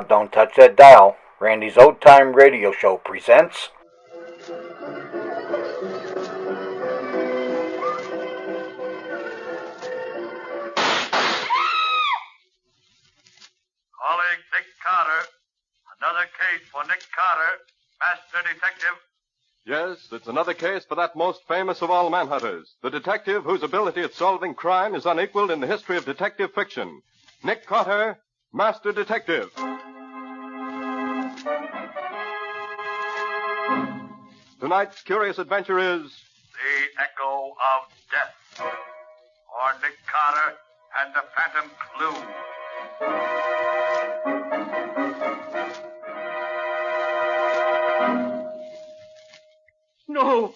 Don't touch that dial. Randy's Old Time Radio Show presents... Calling Nick Carter. Another case for Nick Carter, Master Detective. Yes, it's another case for that most famous of all manhunters, the detective whose ability at solving crime is unequaled in the history of detective fiction. Nick Carter, Master Detective. Tonight's curious adventure is... The Echo of Death. Or Nick Carter and the Phantom Clue.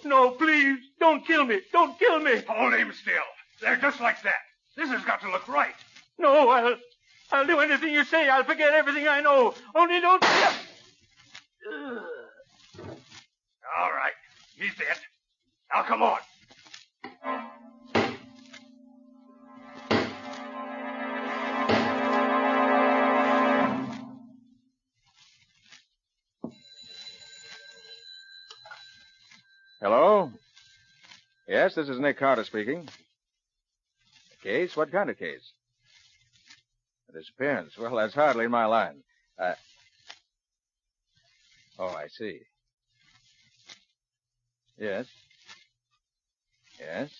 No, please, don't kill me. Don't kill me. Hold him still. They're just like that. This has got to look right. No, I'll do anything you say. I'll forget everything I know. Only don't... All right. He's dead. Now come on. Hello? Yes, this is Nick Carter speaking. A case? What kind of case? A disappearance. Well, that's hardly in my line. Oh, I see. Yes. Yes.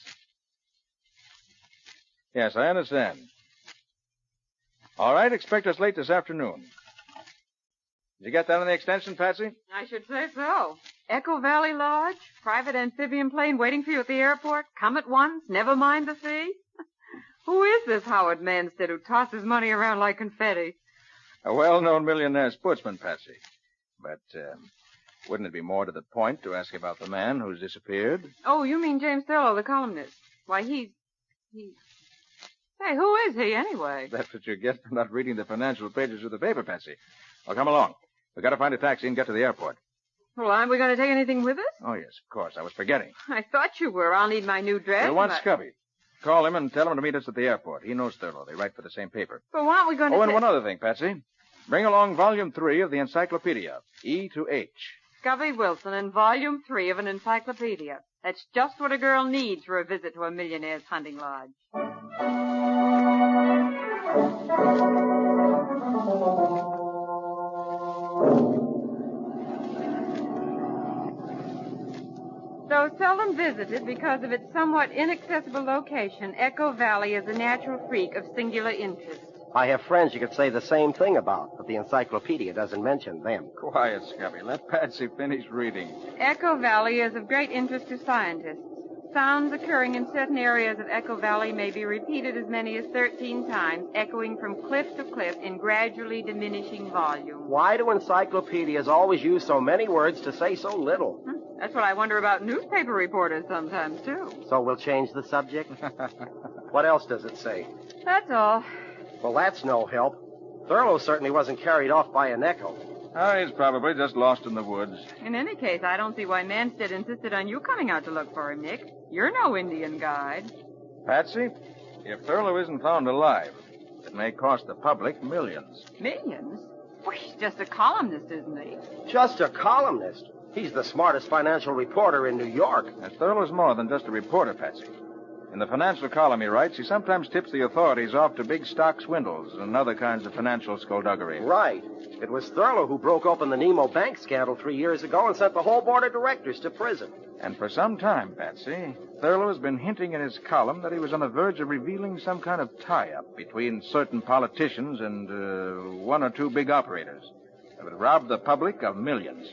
Yes, I understand. All right, expect us late this afternoon. Did you get that on the extension, Patsy? I should say so. Echo Valley Lodge, private amphibian plane waiting for you at the airport. Come at once, never mind the fee. Who is this Howard Manstead who tosses money around like confetti? A well-known millionaire sportsman, Patsy. But, wouldn't it be more to the point to ask about the man who's disappeared? Oh, you mean James Thurlow, the columnist. Why, he's... Hey, who is he, anyway? That's what you get for not reading the financial pages of the paper, Patsy. Well, come along. We've got to find a taxi and get to the airport. Well, aren't we going to take anything with us? Oh, yes, of course. I was forgetting. I thought you were. I'll need my new dress. We'll want Scubby. Call him and tell him to meet us at the airport. He knows Thurlow. They write for the same paper. But why aren't we going to... Oh, and one other thing, Patsy. Bring along Volume 3 of the Encyclopedia, E to H. Scubby Wilson and Volume 3 of an encyclopedia. That's just what a girl needs for a visit to a millionaire's hunting lodge. Though seldom visited because of its somewhat inaccessible location, Echo Valley is a natural freak of singular interest. I have friends you could say the same thing about, but the encyclopedia doesn't mention them. Quiet, Scubby. Let Patsy finish reading. Echo Valley is of great interest to scientists. Sounds occurring in certain areas of Echo Valley may be repeated as many as 13 times, echoing from cliff to cliff in gradually diminishing volume. Why do encyclopedias always use so many words to say so little? That's what I wonder about newspaper reporters sometimes, too. So we'll change the subject? What else does it say? That's all. Well, that's no help. Thurlow certainly wasn't carried off by an echo. Oh, he's probably just lost in the woods. In any case, I don't see why Manstead insisted on you coming out to look for him, Nick. You're no Indian guide. Patsy, if Thurlow isn't found alive, it may cost the public millions. Millions? Well, he's just a columnist, isn't he? Just a columnist? He's the smartest financial reporter in New York. And Thurlow's more than just a reporter, Patsy. In the financial column he writes, he sometimes tips the authorities off to big stock swindles and other kinds of financial skullduggery. Right. It was Thurlow who broke open the Nemo Bank scandal 3 years ago and sent the whole board of directors to prison. And for some time, Patsy, Thurlow has been hinting in his column that he was on the verge of revealing some kind of tie-up between certain politicians and one or two big operators that would rob the public of millions.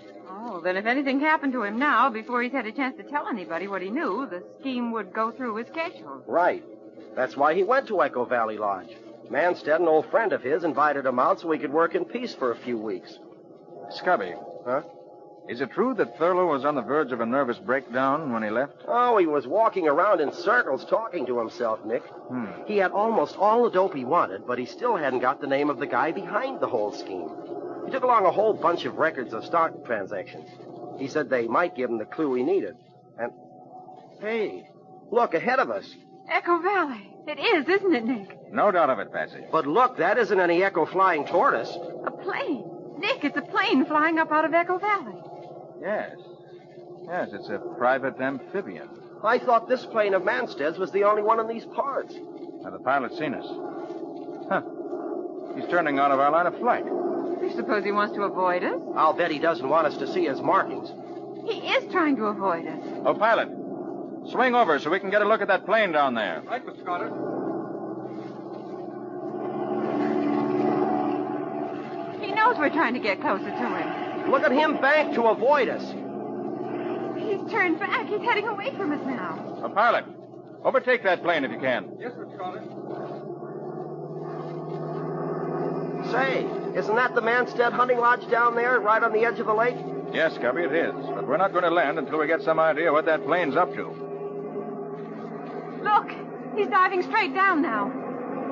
Oh, then if anything happened to him now, before he's had a chance to tell anybody what he knew, the scheme would go through his schedule. Right. That's why he went to Echo Valley Lodge. Manstead, an old friend of his, invited him out so he could work in peace for a few weeks. Scubby. Huh? Is it true that Thurlow was on the verge of a nervous breakdown when he left? Oh, he was walking around in circles talking to himself, Nick. He had almost all the dope he wanted, but he still hadn't got the name of the guy behind the whole scheme. He took along a whole bunch of records of stock transactions. He said they might give him the clue he needed. And, hey, look, ahead of us. Echo Valley. It is, isn't it, Nick? No doubt of it, Patsy. But look, that isn't any Echo flying tortoise. A plane. Nick, it's a plane flying up out of Echo Valley. Yes. Yes, it's a private amphibian. I thought this plane of Manstead's was the only one in these parts. Now, the pilot's seen us. Huh. He's turning out of our line of flight. I suppose he wants to avoid us. I'll bet he doesn't want us to see his markings. He is trying to avoid us. Oh, pilot, swing over so we can get a look at that plane down there. Right, Mr. Carter. He knows we're trying to get closer to him. Look at him bank to avoid us. He's turned back. He's heading away from us now. Oh, pilot, overtake that plane if you can. Yes, Mr. Carter. Say, isn't that the Manstead hunting lodge down there, right on the edge of the lake? Yes, Cubby, it is. But we're not going to land until we get some idea what that plane's up to. Look, he's diving straight down now.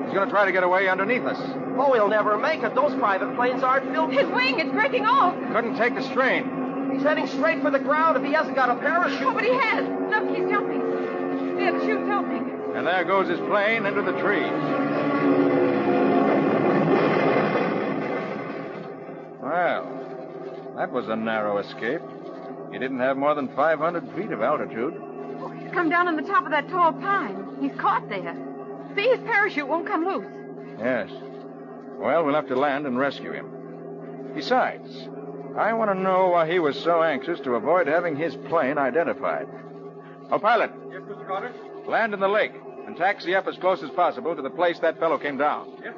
He's going to try to get away underneath us. Oh, he'll never make it. Those private planes aren't built. His wing, it's breaking off. Couldn't take the strain. He's heading straight for the ground if he hasn't got a parachute. Oh, but he has. Look, he's jumping. The chute's opening. And there goes his plane into the trees. Well, that was a narrow escape. He didn't have more than 500 feet of altitude. Oh, he's come down on the top of that tall pine. He's caught there. See, his parachute won't come loose. Yes. Well, we'll have to land and rescue him. Besides, I want to know why he was so anxious to avoid having his plane identified. Oh, pilot. Yes, Mr. Carter. Land in the lake and taxi up as close as possible to the place that fellow came down. Yes.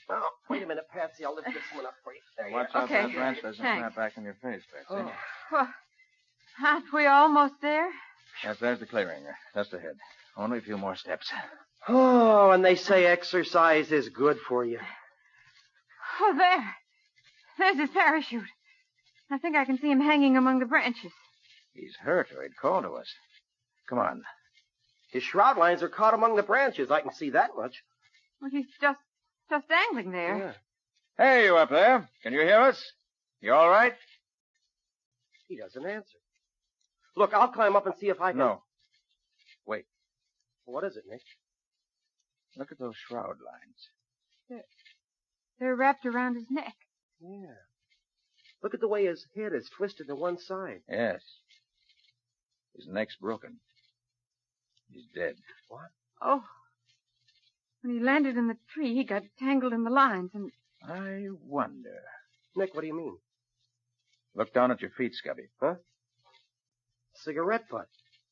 Oh, wait a minute, Patsy. I'll lift this one up for you. There you Watch are. out Okay. that branch doesn't Thanks. snap back in your face, Patsy. Oh. Well, aren't we almost there? Yes, there's the clearing. Just ahead. Only a few more steps. Oh, and they say exercise is good for you. Oh, there. There's his parachute. I think I can see him hanging among the branches. He's hurt or he'd call to us. Come on. His shroud lines are caught among the branches. I can see that much. Well, he's just dangling there. Yeah. Hey, you up there. Can you hear us? You all right? He doesn't answer. Look, I'll climb up and see if I can... No. Wait. What is it, Nick? Look at those shroud lines. They're wrapped around his neck. Yeah. Look at the way his head is twisted to one side. Yes. His neck's broken. He's dead. What? Oh. When he landed in the tree, he got tangled in the lines and... I wonder. Nick, what do you mean? Look down at your feet, Scubby. Huh? Cigarette butt.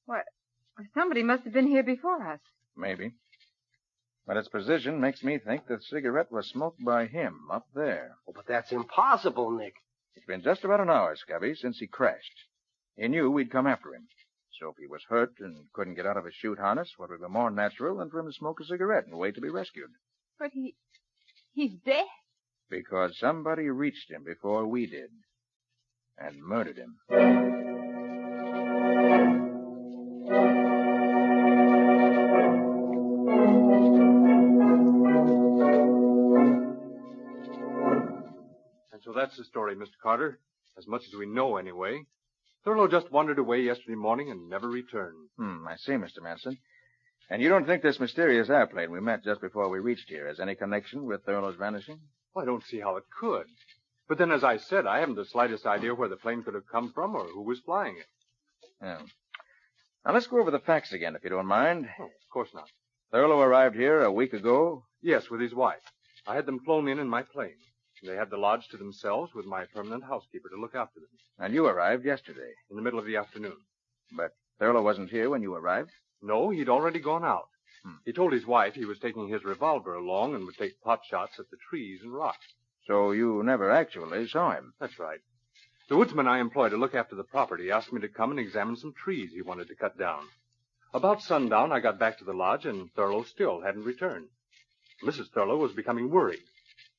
What? Somebody must have been here before us. Maybe. But its position makes me think the cigarette was smoked by him up there. Oh, but that's impossible, Nick. It's been just about an hour, Scubby, since he crashed. He knew we'd come after him. So if he was hurt and couldn't get out of his chute harness, what would be more natural than for him to smoke a cigarette and wait to be rescued? But he's dead. Because somebody reached him before we did. And murdered him. And so that's the story, Mr. Carter. As much as we know, anyway. Thurlow just wandered away yesterday morning and never returned. I see, Mr. Manson. And you don't think this mysterious airplane we met just before we reached here has any connection with Thurlow's vanishing? Well, I don't see how it could. But then, as I said, I haven't the slightest idea where the plane could have come from or who was flying it. Yeah. Now, let's go over the facts again, if you don't mind. Oh, of course not. Thurlow arrived here a week ago. Yes, with his wife. I had them flown in my plane. They had the lodge to themselves with my permanent housekeeper to look after them. And you arrived yesterday. In the middle of the afternoon. But Thurlow wasn't here when you arrived? No, he'd already gone out. He told his wife he was taking his revolver along and would take pot shots at the trees and rocks. So you never actually saw him? That's right. The woodsman I employ to look after the property asked me to come and examine some trees he wanted to cut down. About sundown, I got back to the lodge, and Thurlow still hadn't returned. Mrs. Thurlow was becoming worried.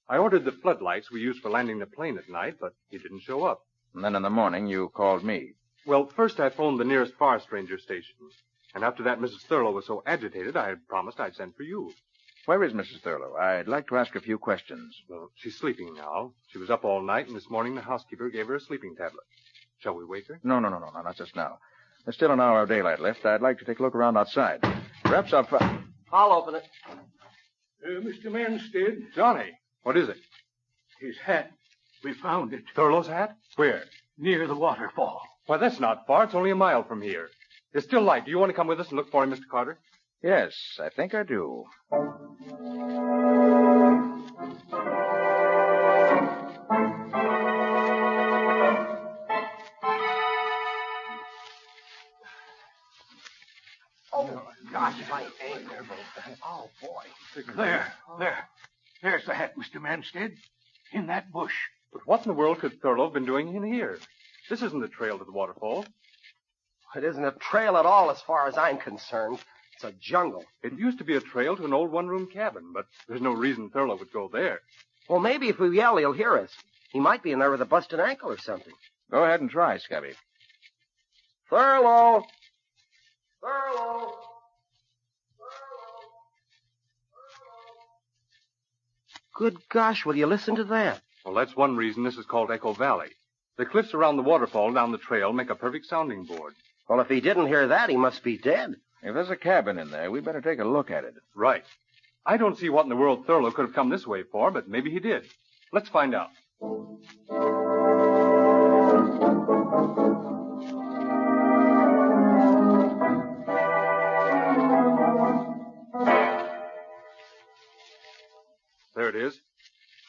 I ordered the floodlights we used for landing the plane at night, but he didn't show up. And then in the morning, you called me. Well, first I phoned the nearest forest ranger station. And after that, Mrs. Thurlow was so agitated, I had promised I'd send for you. Where is Mrs. Thurlow? I'd like to ask her a few questions. Well, she's sleeping now. She was up all night, and this morning the housekeeper gave her a sleeping tablet. Shall we wake her? No, not just now. There's still an hour of daylight left. I'd like to take a look around outside. Perhaps I'll open it. Mr. Manstead, Johnny, what is it? his hat. We found it Thurlow's hat? Where? near the waterfall. Why, that's not far. It's only a mile from here. There's still light. Do you want to come with us and look for him, Mr. Carter? Yes, I think I do. Oh, gosh, my ankle. Oh, boy. There's the hat, Mr. Manstead. In that bush. But what in the world could Thurlow have been doing in here? This isn't the trail to the waterfall. It isn't a trail at all as far as I'm concerned. It's a jungle. It used to be a trail to an old one-room cabin, but there's no reason Thurlow would go there. Well, maybe if we yell, he'll hear us. He might be in there with a busted ankle or something. Go ahead and try, Scubby. Thurlow! Thurlow! Good gosh, will you listen to that? Well, that's one reason this is called Echo Valley. The cliffs around the waterfall down the trail make a perfect sounding board. Well, if he didn't hear that, he must be dead. If there's a cabin in there, we better take a look at it. Right. I don't see what in the world Thurlow could have come this way for, but maybe he did. Let's find out. There it is.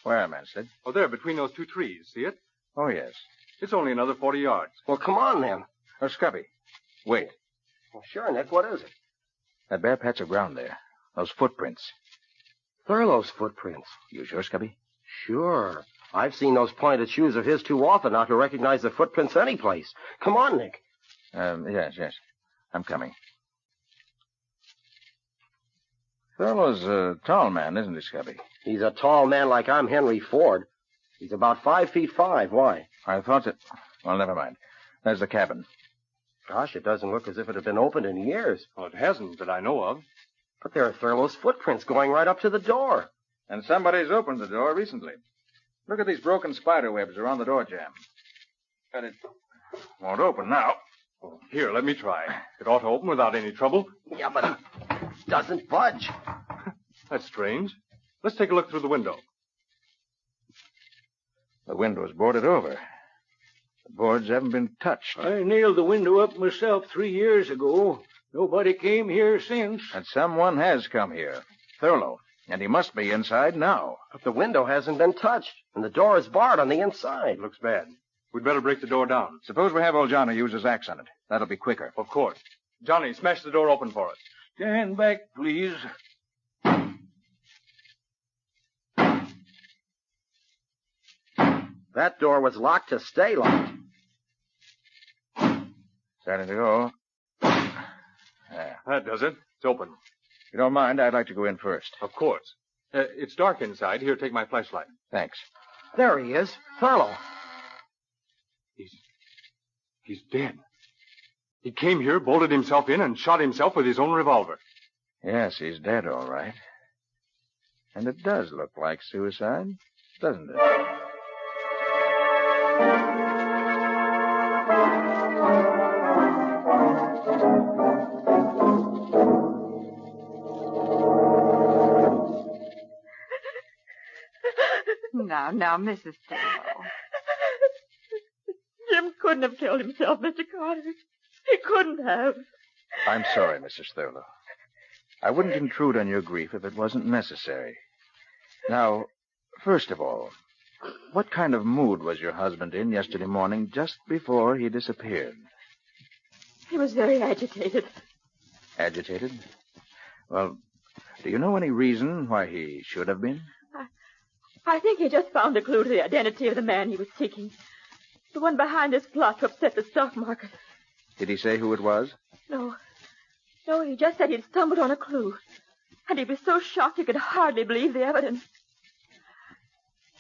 Where, Manstead? Oh, there, between those two trees. See it? Oh, yes. It's only another 40 yards. Well, come on, then. Oh, Scubby. Wait. Well, sure, Nick, what is it? That bare patch of ground there. Those footprints. Thurlow's footprints. You sure, Scubby? Sure. I've seen those pointed shoes of his too often not to recognize the footprints anyplace. Come on, Nick. Yes. I'm coming. Thurlow's a tall man, isn't he, Scubby? He's a tall man like I'm Henry Ford. He's about 5'5". Why? I thought that... Well, never mind. There's the cabin. Gosh, it doesn't look as if it had been opened in years. Well, it hasn't that I know of. But there are Thurlow's footprints going right up to the door. And somebody's opened the door recently. Look at these broken spider webs around the door jamb. But it won't open now. Oh, here, let me try. It ought to open without any trouble. Yeah, but it doesn't budge. That's strange. Let's take a look through the window. The window's boarded over. The boards haven't been touched. I nailed the window up myself 3 years ago. Nobody came here since. And someone has come here. Thurlow. And he must be inside now. But the window hasn't been touched, and the door is barred on the inside. It looks bad. We'd better break the door down. Suppose we have old Johnny use his axe on it. That'll be quicker. Of course. Johnny, smash the door open for us. Stand back, please. That door was locked to stay locked. Starting to go. There. That does it. It's open. If you don't mind, I'd like to go in first. Of course. It's dark inside. Here, take my flashlight. Thanks. There he is. Thurlow. He's dead. He came here, bolted himself in, and shot himself with his own revolver. Yes, he's dead, all right. And it does look like suicide, doesn't it? Now, Mrs. Thurlow. Jim couldn't have killed himself, Mr. Carter. He couldn't have. I'm sorry, Mrs. Thurlow. I wouldn't intrude on your grief if it wasn't necessary. Now, first of all, what kind of mood was your husband in yesterday morning just before he disappeared? He was very agitated. Agitated? Well, do you know any reason why he should have been? I think he just found a clue to the identity of the man he was seeking. The one behind this plot to upset the stock market. Did he say who it was? No, he just said he'd stumbled on a clue. And he was so shocked he could hardly believe the evidence.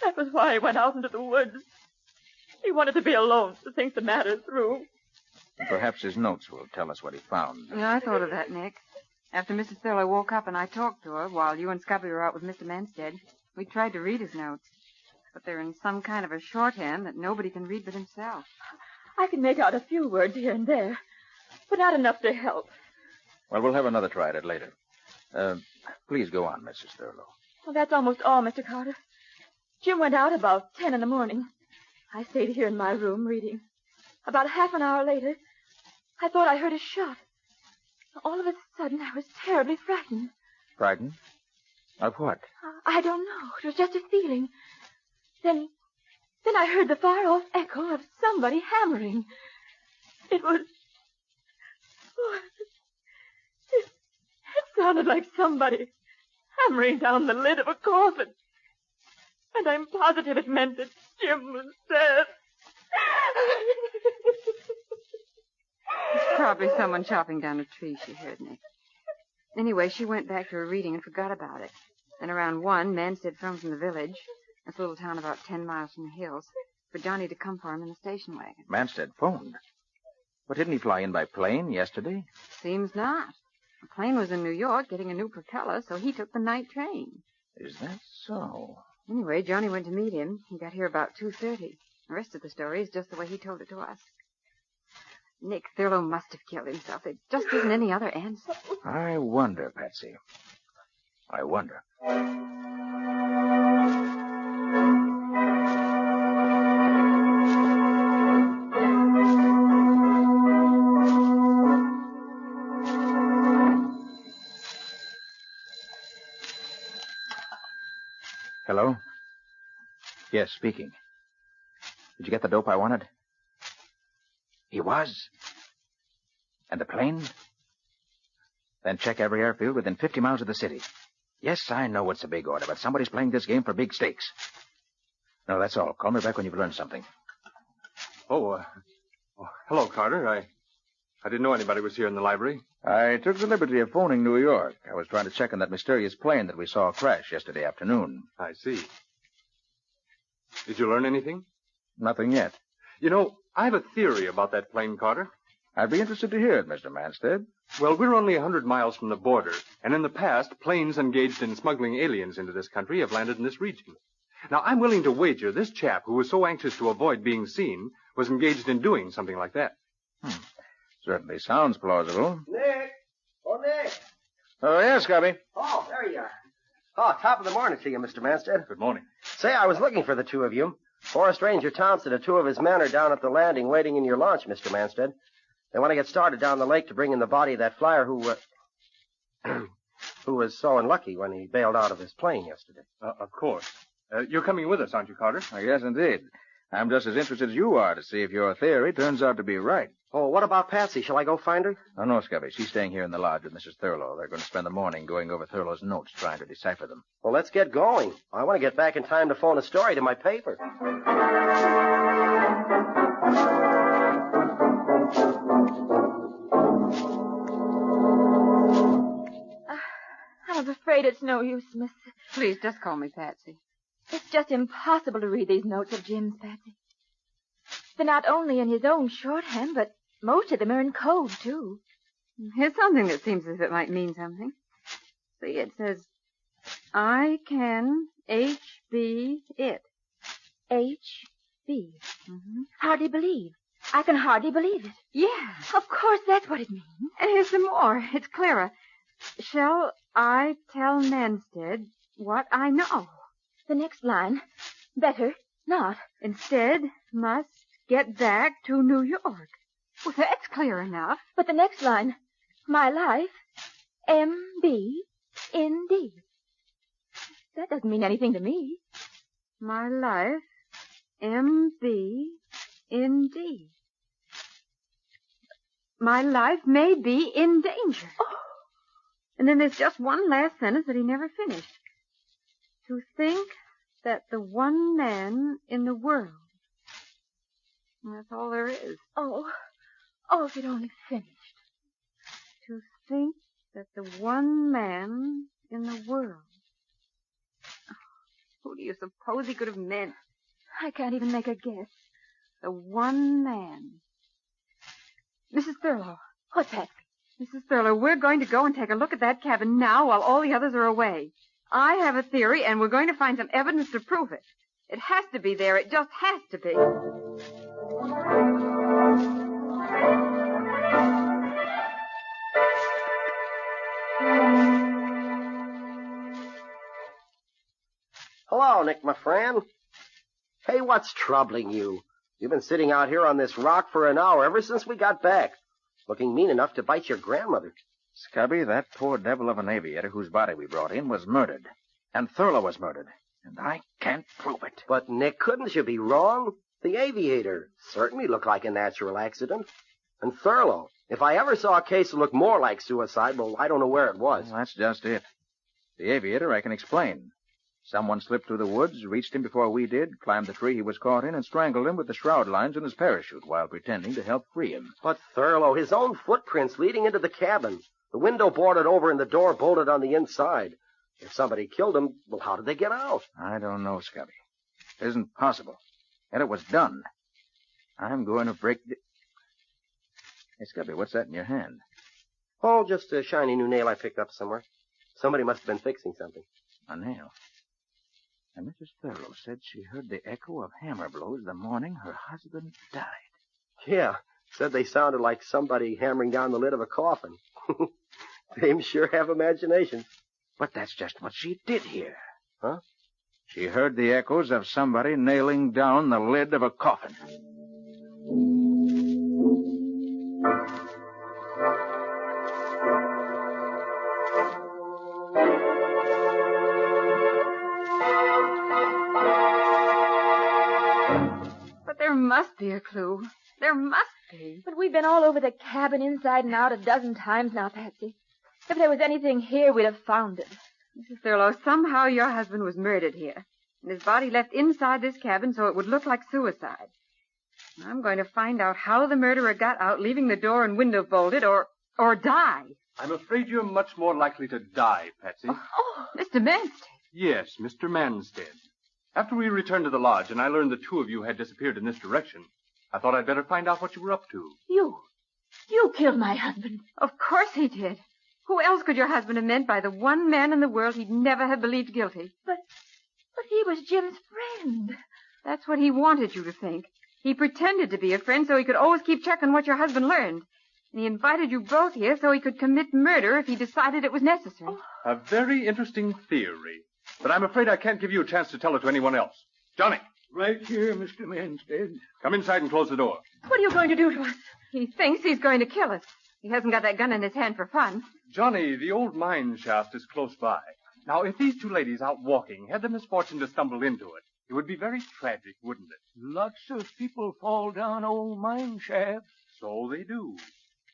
That was why he went out into the woods. He wanted to be alone to think the matter through. Perhaps his notes will tell us what he found. Yeah, I thought of that, Nick. After Mrs. Thurlow woke up and I talked to her while you and Scubby were out with Mr. Manstead, we tried to read his notes. But they're in some kind of a shorthand that nobody can read but himself. I can make out a few words here and there, but not enough to help. Well, we'll have another try at it later. Please go on, Mrs. Thurlow. Well, that's almost all, Mr. Carter. Jim went out about 10 in the morning. I stayed here in my room reading. About half an hour later, I thought I heard a shot. All of a sudden, I was terribly frightened. Frightened? Of what? I don't know. It was just a feeling. Then I heard the far-off echo of somebody hammering. It was... Oh, it sounded like somebody hammering down the lid of a coffin. And I'm positive it meant that Jim was dead. It's probably someone chopping down a tree, she heard, Nick. Anyway, she went back to her reading and forgot about it. Then around 1, Manstead phoned from the village. That's a little town about 10 miles from the hills. For Johnny to come for him in the station wagon. Manstead phoned. But didn't he fly in by plane yesterday? Seems not. The plane was in New York getting a new propeller, so he took the night train. Is that so? Anyway, Johnny went to meet him. He got here about 2:30. The rest of the story is just the way he told it to us. Nick Thurlow must have killed himself. There just isn't any other answer. I wonder, Patsy. I wonder. Hello? Yes, speaking. Did you get the dope I wanted? He was? And the plane? Then check every airfield within 50 miles of the city. Yes, I know it's a big order, but somebody's playing this game for big stakes. No, that's all. Call me back when you've learned something. Hello, Carter. I didn't know anybody was here in the library. I took the liberty of phoning New York. I was trying to check on that mysterious plane that we saw crash yesterday afternoon. I see. Did you learn anything? Nothing yet. You know, I have a theory about that plane, Carter. I'd be interested to hear it, Mr. Manstead. Well, we're only 100 miles from the border, and in the past, planes engaged in smuggling aliens into this country have landed in this region. Now, I'm willing to wager this chap, who was so anxious to avoid being seen, was engaged in doing something like that. Certainly sounds plausible. Nick! Oh, Nick! Oh, yes, Scubby. Oh, there you are. Oh, top of the morning to you, Mr. Manstead. Good morning. Say, I was looking for the two of you. Forest Ranger Thompson and 2 of his men are down at the landing waiting in your launch, Mr. Manstead. They want to get started down the lake to bring in the body of that flyer who was so unlucky when he bailed out of his plane yesterday. Of course. You're coming with us, aren't you, Carter? Yes, indeed. I'm just as interested as you are to see if your theory turns out to be right. Oh, what about Patsy? Shall I go find her? Oh, no, Scubby. She's staying here in the lodge with Mrs. Thurlow. They're going to spend the morning going over Thurlow's notes, trying to decipher them. Well, let's get going. I want to get back in time to phone a story to my paper. I'm afraid it's no use, Miss. Please, just call me Patsy. It's just impossible to read these notes of Jim's, Patsy. They're not only in his own shorthand, but most of them are in code, too. Here's something that seems as if it might mean something. See, it says, I can HB it. H.B. Mm-hmm. Hardly believe. I can hardly believe it. Yeah. Of course, that's what it means. And here's some more. It's clearer. Shall I tell Manstead what I know? The next line. Better not. Instead, must get back to New York. Well, that's clear enough. But the next line. My life, M.B. Indeed. That doesn't mean anything to me. My life, M.B. Indeed. My life may be in danger. Oh. And then there's just one last sentence that he never finished. To think that the one man in the world. And that's all there is. Oh, if it only finished. To think that the one man in the world. Who do you suppose he could have meant? I can't even make a guess. The one man. Mrs. Thurlow. What's that? Mrs. Thurlow, we're going to go and take a look at that cabin now while all the others are away. I have a theory, and we're going to find some evidence to prove it. It has to be there. It just has to be. Hello, Nick, my friend. Hey, what's troubling you? You've been sitting out here on this rock for an hour ever since we got back, looking mean enough to bite your grandmother. Scubby, that poor devil of an aviator whose body we brought in was murdered. And Thurlow was murdered. And I can't prove it. But, Nick, couldn't you be wrong? The aviator certainly looked like a natural accident. And Thurlow, if I ever saw a case that looked more like suicide, well, I don't know where it was. Well, that's just it. The aviator I can explain. Someone slipped through the woods, reached him before we did, climbed the tree he was caught in, and strangled him with the shroud lines in his parachute while pretending to help free him. But Thurlow, his own footprints leading into the cabin. The window boarded over and the door bolted on the inside. If somebody killed him, well, how did they get out? I don't know, Scubby. It isn't possible. Yet it was done. I'm going to break the... Hey, Scubby, what's that in your hand? Oh, just a shiny new nail I picked up somewhere. Somebody must have been fixing something. A nail. And Mrs. Thurlow said she heard the echo of hammer blows the morning her husband died. Yeah, said they sounded like somebody hammering down the lid of a coffin. Dames sure have imaginations. But that's just what she did hear. Huh? She heard the echoes of somebody nailing down the lid of a coffin. But there must be a clue. There must be. But we've been all over the cabin inside and out a dozen times now, Patsy. If there was anything here, we'd have found it. Mrs. Thurlow, somehow your husband was murdered here, and his body left inside this cabin so it would look like suicide. I'm going to find out how the murderer got out, leaving the door and window bolted, or die. I'm afraid you're much more likely to die, Patsy. Oh, Mr. Manstead. Yes, Mr. Manstead. After we returned to the lodge and I learned the two of you had disappeared in this direction, I thought I'd better find out what you were up to. You killed my husband. Of course he did. Who else could your husband have meant by the one man in the world he'd never have believed guilty? But he was Jim's friend. That's what he wanted you to think. He pretended to be a friend so he could always keep checking what your husband learned. And he invited you both here so he could commit murder if he decided it was necessary. A very interesting theory. But I'm afraid I can't give you a chance to tell it to anyone else. Johnny. Right here, Mr. Manstead. Come inside and close the door. What are you going to do to us? He thinks he's going to kill us. He hasn't got that gun in his hand for fun. Johnny, the old mine shaft is close by. Now, if these two ladies out walking had the misfortune to stumble into it, it would be very tragic, wouldn't it? Lots of people fall down old mine shafts. So they do.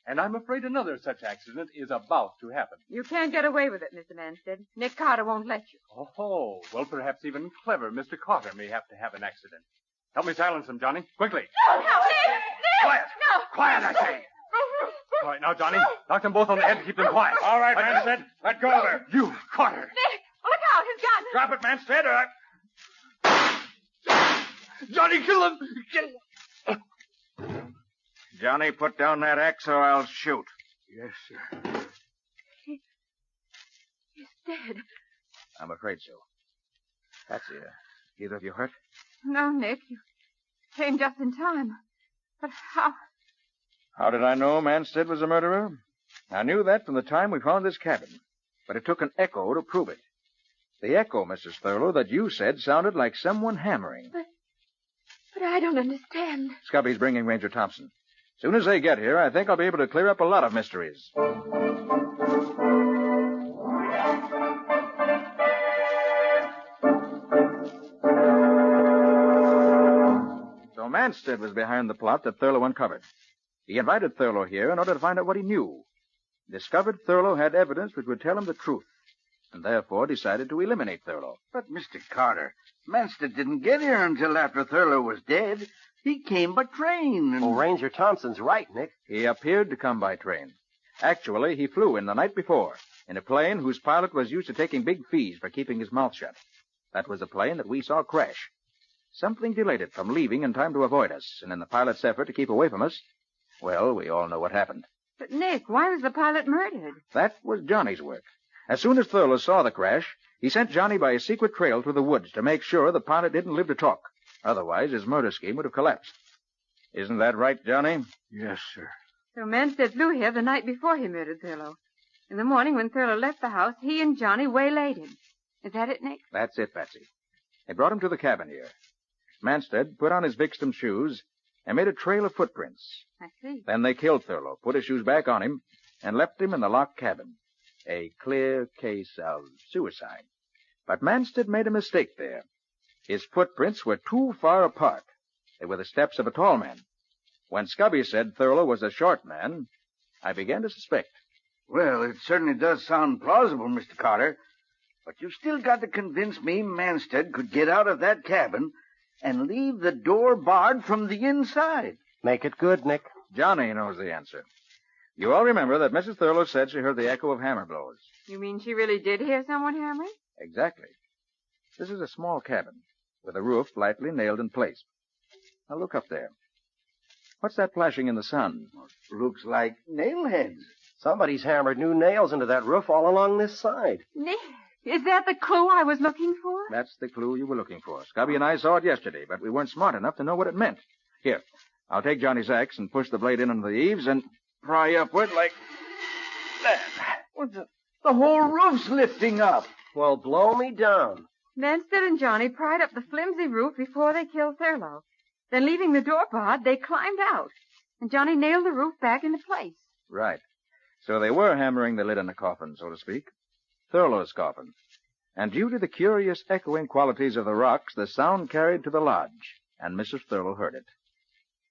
And I'm afraid another such accident is about to happen. You can't get away with it, Mr. Manstead. Nick Carter won't let you. Oh, well, perhaps even clever Mr. Carter may have to have an accident. Help me silence him, Johnny. Quickly. No, Nick! Quiet. No! Quiet, I say. All right, now, Johnny, knock them both on the head and keep them quiet. All right, Manstead. Let go of her. You, Carter. Nick, look out, his gun! Drop it, Manstead. Johnny, kill him. Johnny, put down that axe or I'll shoot. Yes, sir. He's dead. I'm afraid so. Patsy, either of you hurt? No, Nick. You came just in time. But how? How did I know Manstead was a murderer? I knew that from the time we found this cabin. But it took an echo to prove it. The echo, Mrs. Thurlow, that you said sounded like someone hammering. But I don't understand. Scubby's bringing Ranger Thompson. Soon as they get here, I think I'll be able to clear up a lot of mysteries. So Manstead was behind the plot that Thurlow uncovered. He invited Thurlow here in order to find out what he knew. He discovered Thurlow had evidence which would tell him the truth, and therefore decided to eliminate Thurlow. But, Mr. Carter, Manstead didn't get here until after Thurlow was dead. He came by train. And... Oh, Ranger Thompson's right, Nick. He appeared to come by train. Actually, he flew in the night before, in a plane whose pilot was used to taking big fees for keeping his mouth shut. That was the plane that we saw crash. Something delayed it from leaving in time to avoid us, and in the pilot's effort to keep away from us, well, we all know what happened. But, Nick, why was the pilot murdered? That was Johnny's work. As soon as Thurlow saw the crash, he sent Johnny by a secret trail through the woods to make sure the pilot didn't live to talk. Otherwise, his murder scheme would have collapsed. Isn't that right, Johnny? Yes, sir. So Manstead flew here the night before he murdered Thurlow. In the morning, when Thurlow left the house, he and Johnny waylaid him. Is that it, Nick? That's it, Patsy. They brought him to the cabin here. Manstead put on his victim's shoes and made a trail of footprints. I see. Then they killed Thurlow, put his shoes back on him, and left him in the locked cabin. A clear case of suicide. But Manstead made a mistake there. His footprints were too far apart. They were the steps of a tall man. When Scubby said Thurlow was a short man, I began to suspect. Well, it certainly does sound plausible, Mr. Carter. But you still got to convince me Manstead could get out of that cabin and leave the door barred from the inside. Make it good, Nick. Johnny knows the answer. You all remember that Mrs. Thurlow said she heard the echo of hammer blows. You mean she really did hear someone hammering? Exactly. This is a small cabin with a roof lightly nailed in place. Now look up there. What's that flashing in the sun? Looks like nail heads. Somebody's hammered new nails into that roof all along this side. Nick, is that the clue I was looking for? That's the clue you were looking for. Scubby and I saw it yesterday, but we weren't smart enough to know what it meant. Here, I'll take Johnny's axe and push the blade in under the eaves and pry upward like that. Well, the whole roof's lifting up. Well, blow me down. Manstead and Johnny pried up the flimsy roof before they killed Thurlow. Then, leaving the door barred, they climbed out. And Johnny nailed the roof back into place. Right. So they were hammering the lid on the coffin, so to speak. Thurlow's coffin. And due to the curious echoing qualities of the rocks, the sound carried to the lodge, and Mrs. Thurlow heard it.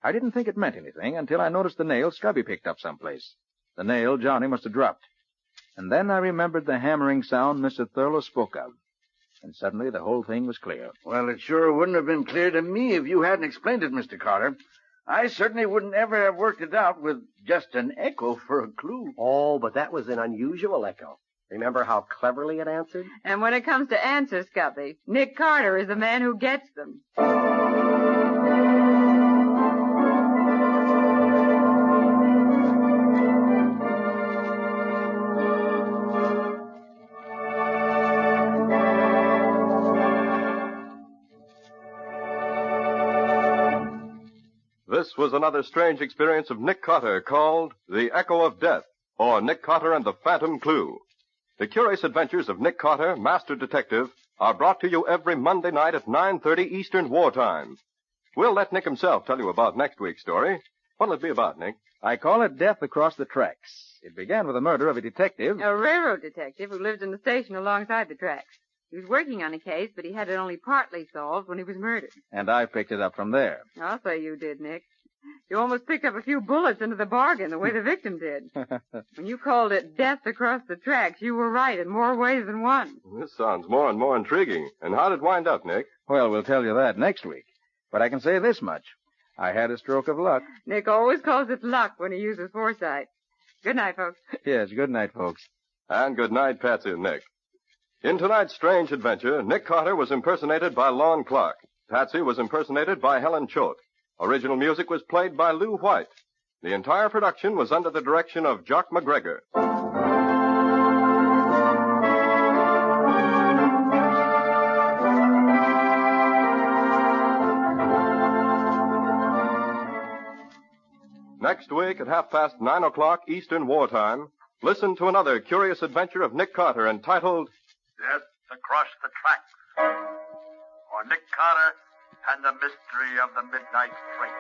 I didn't think it meant anything until I noticed the nail Scubby picked up someplace. The nail Johnny must have dropped. And then I remembered the hammering sound Mr. Thurlow spoke of. And suddenly the whole thing was clear. Well, it sure wouldn't have been clear to me if you hadn't explained it, Mr. Carter. I certainly wouldn't ever have worked it out with just an echo for a clue. Oh, but that was an unusual echo. Remember how cleverly it answered? And when it comes to answers, Scubby, Nick Carter is the man who gets them. This was another strange experience of Nick Carter called The Echo of Death, or Nick Carter and the Phantom Clue. The curious adventures of Nick Carter, Master Detective, are brought to you every Monday night at 9:30 Eastern Wartime. We'll let Nick himself tell you about next week's story. What'll it be about, Nick? I call it Death Across the Tracks. It began with the murder of a detective. A railroad detective who lived in the station alongside the tracks. He was working on a case, but he had it only partly solved when he was murdered. And I picked it up from there. I'll say you did, Nick. You almost picked up a few bullets into the bargain the way the victim did. When you called it Death Across the Tracks, you were right in more ways than one. This sounds more and more intriguing. And how did it wind up, Nick? Well, we'll tell you that next week. But I can say this much. I had a stroke of luck. Nick always calls it luck when he uses foresight. Good night, folks. Yes, good night, folks. And good night, Patsy and Nick. In tonight's strange adventure, Nick Carter was impersonated by Lon Clark. Patsy was impersonated by Helen Choate. Original music was played by Lou White. The entire production was under the direction of Jock McGregor. Next week at 9:30 Eastern Wartime, listen to another curious adventure of Nick Carter entitled Death Across the Tracks, or Nick Carter and the Mystery of the Midnight Train.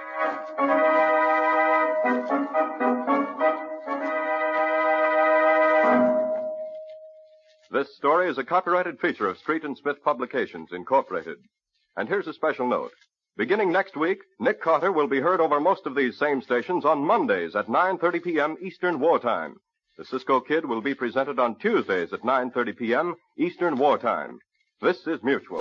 This story is a copyrighted feature of Street and Smith Publications, Incorporated. And here's a special note. Beginning next week, Nick Carter will be heard over most of these same stations on Mondays at 9:30 p.m. Eastern Wartime. The Cisco Kid will be presented on Tuesdays at 9:30 p.m. Eastern Wartime. This is Mutual.